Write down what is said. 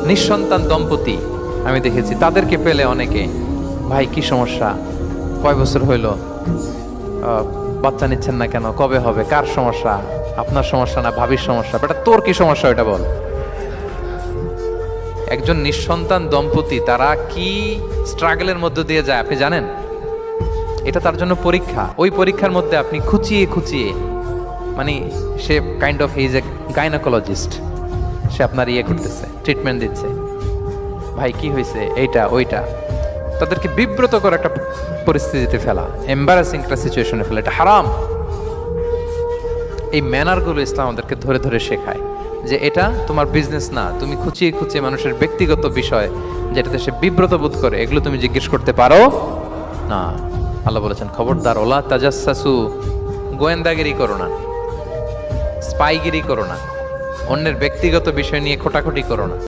নিঃসন্তান দম্পতি আমি দেখেছি, তাদেরকে পেলে অনেকে, ভাই কি সমস্যা, কয় বছর হইল বাচ্চা নিচ্ছেন না কেন, কবে হবে, কার সমস্যা, আপনার সমস্যা না ভাবির সমস্যা, বেটা তোর কি সমস্যা ওইটা বল। একজন নিঃসন্তান দম্পতি তারা কি স্ট্রাগলের মধ্য দিয়ে যায় আপনি জানেন? এটা তার জন্য পরীক্ষা। ওই পরীক্ষার মধ্যে আপনি খুঁচিয়ে খুঁচিয়ে, মানে সে kind of is a gynaecologist, সে আপনার ইয়ে করতেছে, ট্রিটমেন্ট দিচ্ছে, ভাই কি হয়েছে, এইটা ওইটা, তাদেরকে বিব্রত করে একটা পরিস্থিতিতে ফেলা, এম্বারাসিং একটা সিচুয়েশনে ফেলা, এটা হারাম। এই ম্যানারগুলো ইসলাম আমাদেরকে ধরে ধরে শেখায় যে এটা তোমার বিজনেস না, তুমি খুঁচিয়ে খুঁচিয়ে মানুষের ব্যক্তিগত বিষয় যেটাতে সে বিব্রত বোধ করে এগুলো তুমি জিজ্ঞেস করতে পারো না। আল্লাহ বলেছেন খবরদার, ওলা তাজাসসু, গোয়েন্দাগিরি করো না, স্পাইগিরি করো না, অন্যের ব্যক্তিগত বিষয় নিয়ে খোটাখুটি করো না।